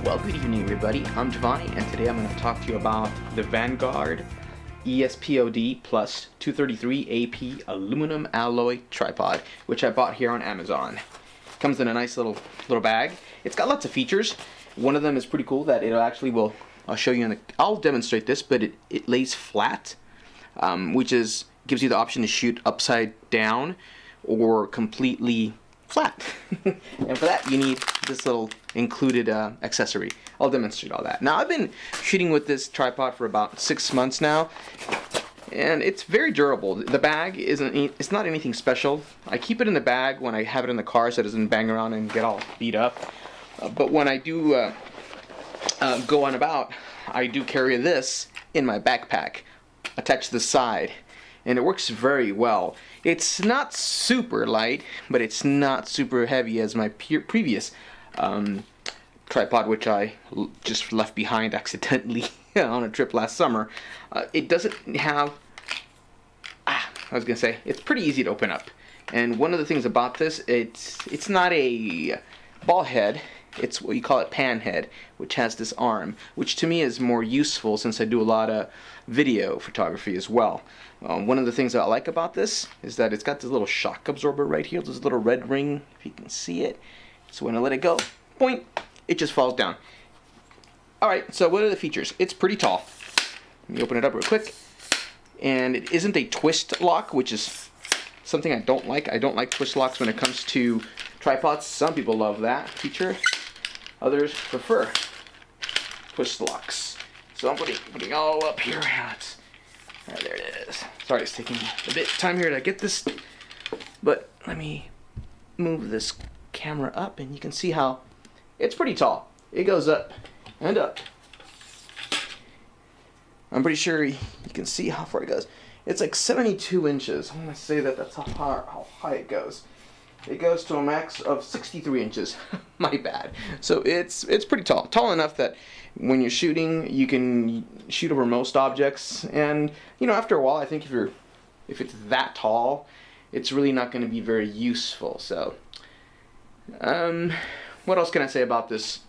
Well, good evening everybody, I'm Giovanni, and today I'm going to talk to you about the Vanguard Espod plus 233 AP aluminum alloy tripod, which I bought here on Amazon. Comes in a nice little bag. It's got lots of features. One of them is pretty cool that I'll show you I'll demonstrate this, but it lays flat, which gives you the option to shoot upside down or completely flat. And for that you need this little included accessory. I'll demonstrate all that. Now, I've been shooting with this tripod for about 6 months now, and it's very durable. The bag it's not anything special. I keep it in the bag when I have it in the car so it doesn't bang around and get all beat up. But when I do go on about, I do carry this in my backpack attached to the side, and it works very well. It's not super light, but it's not super heavy as my previous tripod, which I just left behind accidentally on a trip last summer. It doesn't have, it's pretty easy to open up. And one of the things about this, it's not a ball head, it's what you call it pan head, which has this arm, which to me is more useful since I do a lot of video photography as well. One of the things that I like about this is that it's got this little shock absorber right here, this little red ring, if you can see it. So when I let it go, boing, it just falls down. Alright, so what are the features? It's pretty tall. Let me open it up real quick. And it isn't a twist lock, which is something I don't like. I don't like twist locks when it comes to tripods. Some people love that feature. Others prefer twist locks. So I'm putting all up here. Alright, there it is. Sorry, it's taking a bit of time here to get this, but let me move this camera up and you can see how it's pretty tall. It goes up and up. I'm pretty sure you can see how far it goes. It's like 72 inches. I'm going to say that's how high it goes. It goes to a max of 63 inches. My bad. So it's pretty tall. Tall enough that when you're shooting, you can shoot over most objects. And, after a while, I think if it's that tall, it's really not going to be very useful. So, what else can I say about this?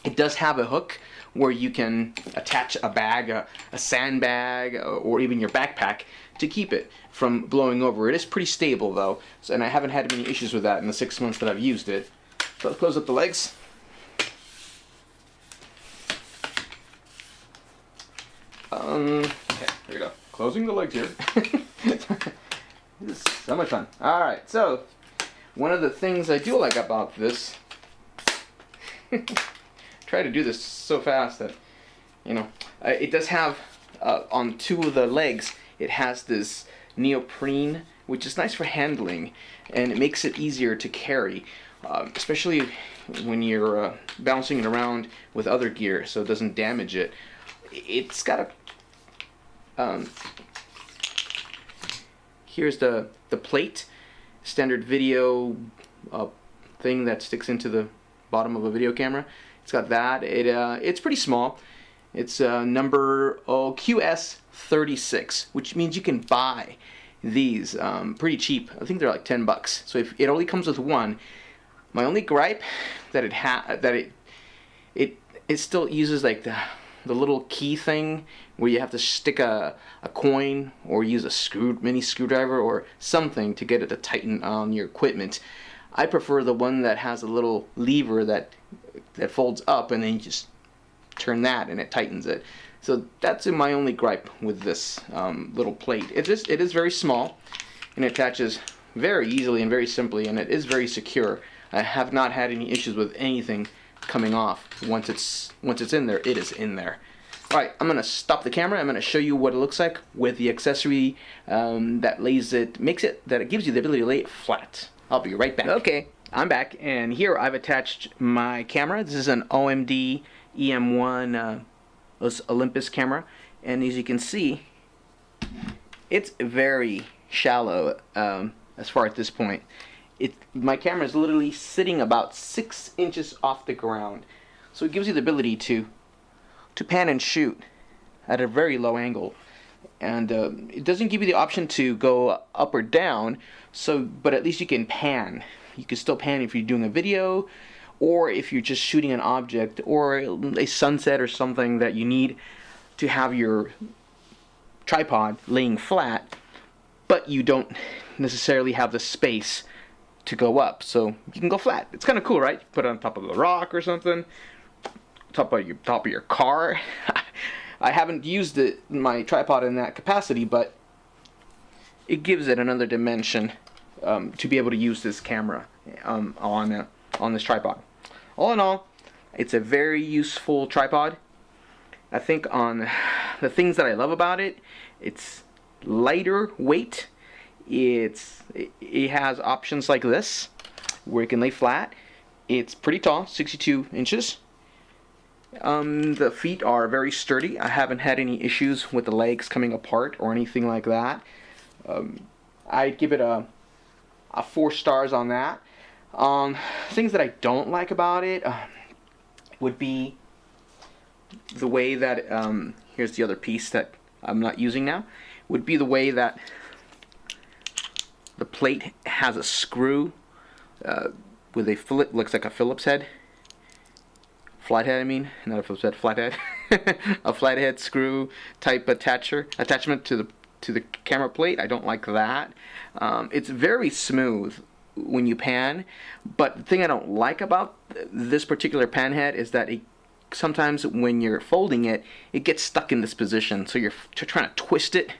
It does have a hook where you can attach a bag, a sandbag, or even your backpack to keep it from blowing over. It is pretty stable though, and I haven't had many issues with that in the 6 months that I've used it. So let's close up the legs. Okay, here we go. Closing the legs here. This is so much fun. Alright, so one of the things I do like about this, try to do this so fast that, it does have, on two of the legs, it has this neoprene, which is nice for handling, and it makes it easier to carry, especially when you're bouncing it around with other gear so it doesn't damage it. It's got a, here's the plate, standard video thing that sticks into the bottom of a video camera. It's got that. It's pretty small. It's number QS36, which means you can buy these pretty cheap. I think they're like $10. So if it only comes with one, my only gripe that it still uses like the little key thing where you have to stick a coin or use a mini screwdriver or something to get it to tighten on your equipment. I prefer the one that has a little lever that folds up and then you just turn that and it tightens it. So that's my only gripe with this little plate. It is very small and it attaches very easily and very simply, and it is very secure. I have not had any issues with anything coming off. Once it's in there, it is in there. Alright, I'm going to stop the camera. I'm going to show you what it looks like with the accessory that gives you the ability to lay it flat. I'll be right back. Okay, I'm back, and here I've attached my camera. This is an OMD EM1 Olympus camera, and as you can see, it's very shallow as far at this point. My camera is literally sitting about 6 inches off the ground, so it gives you the ability to pan and shoot at a very low angle. And it doesn't give you the option to go up or down, but at least you can pan. You can still pan if you're doing a video or if you're just shooting an object or a sunset or something that you need to have your tripod laying flat, but you don't necessarily have the space to go up, so you can go flat. It's kind of cool, right? Put it on top of a rock or something, top of your car. I haven't used my tripod in that capacity, but it gives it another dimension to be able to use this camera on this tripod. All in all, it's a very useful tripod. I think on the things that I love about it, it's lighter weight. It has options like this, where it can lay flat. It's pretty tall, 62 inches. The feet are very sturdy. I haven't had any issues with the legs coming apart or anything like that. I'd give it a 4 stars on that. Things that I don't like about it would be the way that, here's the other piece that I'm not using now, would be the way that the plate has a screw with a looks like a Phillips head. Flathead, I mean, not a Phillips head, flathead. A flathead screw type attachment to the camera plate. I don't like that. It's very smooth when you pan, but the thing I don't like about this particular pan head is that sometimes when you're folding it, it gets stuck in this position, so you're trying to twist it,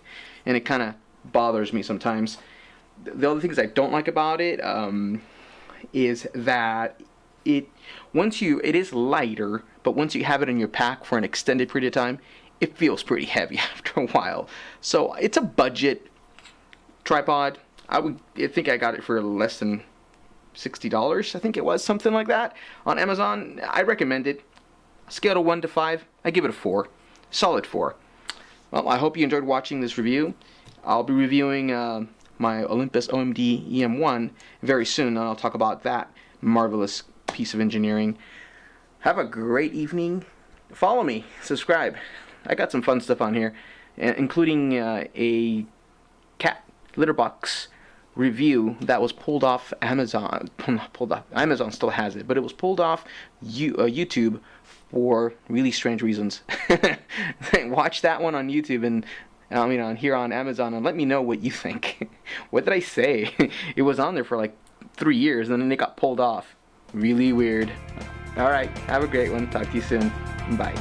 and it kind of bothers me sometimes. The other things I don't like about it is that it is lighter, but once you have it in your pack for an extended period of time, it feels pretty heavy after a while. So it's a budget tripod. I think I got it for less than $60. I think it was something like that on Amazon. I recommend it. Scale of 1 to 5, I give it a 4. Solid 4. Well, I hope you enjoyed watching this review. I'll be reviewing my Olympus OMD EM1 very soon, and I'll talk about that marvelous piece of engineering. Have a great evening. Follow me. Subscribe. I got some fun stuff on here, including a cat litter box review that was pulled off Amazon. Amazon still has it, but it was pulled off YouTube for really strange reasons. Watch that one on YouTube and on here on Amazon, and let me know what you think. What did I say? It was on there for like 3 years, and then it got pulled off. Really weird. All right, have a great one. Talk to you soon. Bye.